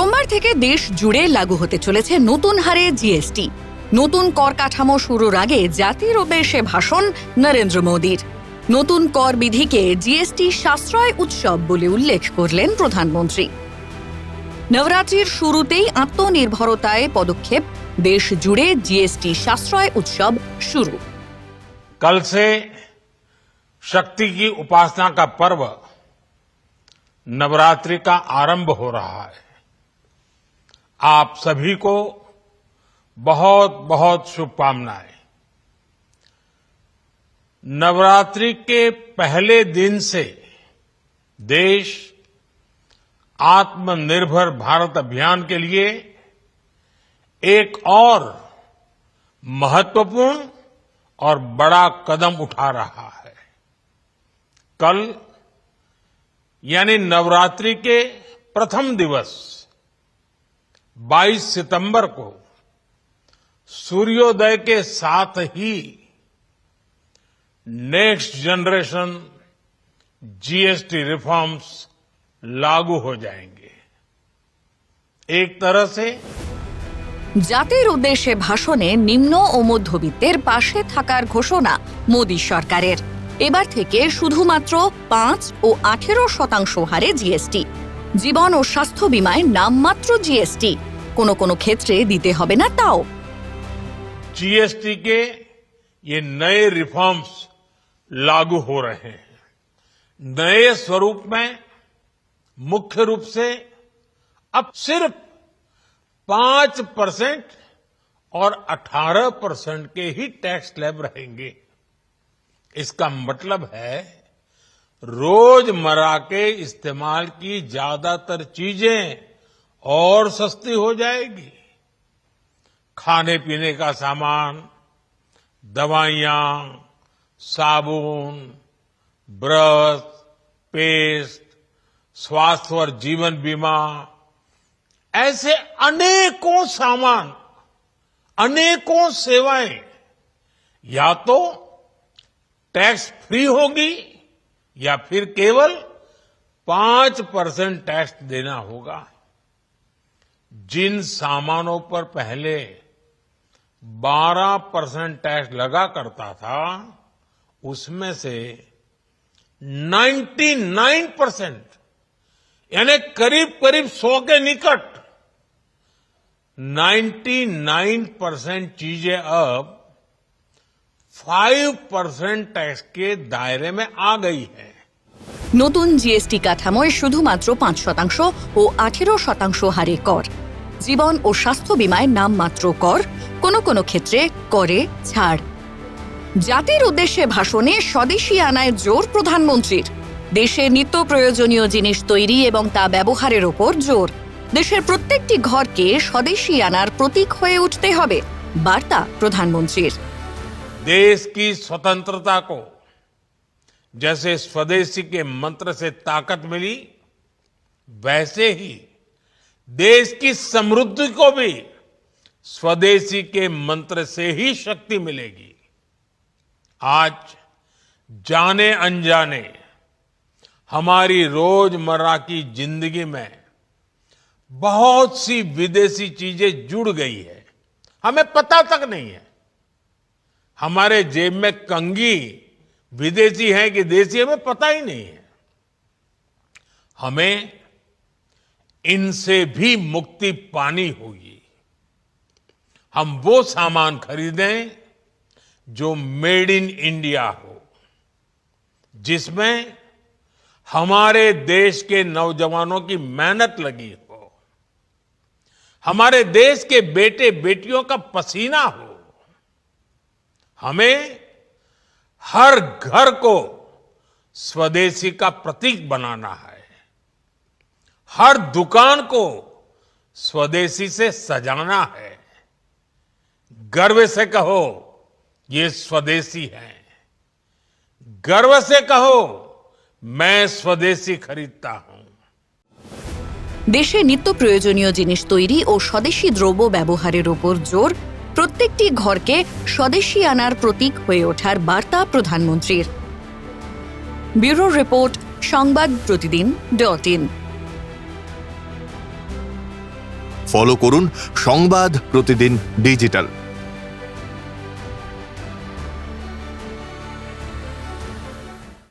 সোমবার থেকে দেশ জুড়ে লাগু হতে চলেছে নতুন হারে জিএসটি। নতুন কর কাঠামো শুরুর আগে জাতির উদ্দেশ্যে ভাষণ নরেন্দ্র মোদীর। নতুন কর বিধিকে জিএসটি সাশ্রয় উৎসব বলে উল্লেখ করলেন প্রধানমন্ত্রী। নবরাত্রির শুরুতেই আত্মনির্ভরতায় পদক্ষেপ, দেশ জুড়ে জিএসটি সাশ্রয় उत्सव शुरू। कल से शक्ति की उपासना का पर्व नवरात्रि का आरंभ हो रहा है। आप सभी को बहुत बहुत शुभकामनाएं। नवरात्रि के पहले दिन से देश आत्मनिर्भर भारत अभियान के लिए एक और महत्वपूर्ण और बड़ा कदम उठा रहा है। कल यानी नवरात्रि के प्रथम दिवस 22 सितंबर को सूर्योदय के साथ ही नेक्स्ट जनरेशन जीएसटी रिफॉर्म्स लागू हो जाएंगे। एक तरह से জাতির উদ্দেশ্যে ভাষণে নিম্ন ও মধ্যবিত্তের পাশে থাকার ঘোষণা মোদী সরকারের। এবার থেকে শুধুমাত্র 5 ও 18% হারে জিএসটি। জীবন ও স্বাস্থ্য বীমায় নামমাত্র জিএসটি, কোনো ক্ষেত্রে দিতে হবে না তাও। जीएसटी के ये नए रिफॉर्म्स लागू हो रहे हैं। नए स्वरूप में मुख्य रूप से अब सिर्फ 5% और 18% के ही टैक्स स्लैब रहेंगे। इसका मतलब है रोजमर्रा के इस्तेमाल की ज्यादातर चीजें और सस्ती हो जाएगी। खाने पीने का सामान, दवाइयां, साबुन, ब्रश, पेस्ट, स्वास्थ्य और जीवन बीमा, ऐसे अनेकों सामान, अनेकों सेवाएं या तो टैक्स फ्री होगी या फिर केवल 5% टैक्स देना होगा। जिन सामानों पर पहले 12% टैक्स लगा करता था, उसमें से 99% यानी करीब 100 के निकट 99% चीजें अब 5% टैक्स के दायरे में आ गई है। নতুন জিএসটি কাঠামোয় শুধুমাত্র 5% ও 18% হারে কর। জীবন ও স্বাস্থ্য বীমায় নামমাত্র কর, কোনো ক্ষেত্রে করে ছাড়। জাতির উদ্দেশ্যে ভাষণে স্বদেশী আনায় জোর প্রধানমন্ত্রীর। দেশের নিত্য প্রয়োজনীয় জিনিস তৈরি এবং তা ব্যবহারের ওপর জোর। দেশের প্রত্যেকটি ঘরকে স্বদেশী আনার প্রতীক হয়ে উঠতে হবে, বার্তা প্রধানমন্ত্রীর। देश की स्वतंत्रता को जैसे स्वदेशी के मंत्र से ताकत मिली, वैसे ही देश की समृद्धि को भी स्वदेशी के मंत्र से ही शक्ति मिलेगी। आज जाने अनजाने हमारी रोजमर्रा की जिंदगी में बहुत सी विदेशी चीजें जुड़ गई है, हमें पता तक नहीं है। हमारे जेब में कंघी विदेशी है कि देसी, हमें पता ही नहीं है। हमें इनसे भी मुक्ति पानी होगी। हम वो सामान खरीदें जो मेड इन इंडिया हो, जिसमें हमारे देश के नौजवानों की मेहनत लगी हो, हमारे देश के बेटे बेटियों का पसीना हो। हमें हर घर को स्वदेशी का प्रतीक बनाना है, हर दुकान को स्वदेशी से सजाना है। गर्व से कहो ये स्वदेशी है, गर्व से कहो मैं स्वदेशी खरीदता हूं। দেশে নিত্য প্রয়োজনীয় জিনিস তৈরি ও স্বদেশী দ্রব্য ব্যবহারের ওপর জোর, প্রত্যেকটি ঘরকে স্বদেশী আনার প্রতীক হয়ে ওঠার বার্তা প্রধানমন্ত্রীর। ব্যুরো রিপোর্ট, সংবাদ প্রতিদিন.in। ফলো করুন সংবাদ প্রতিদিন ডিজিটাল।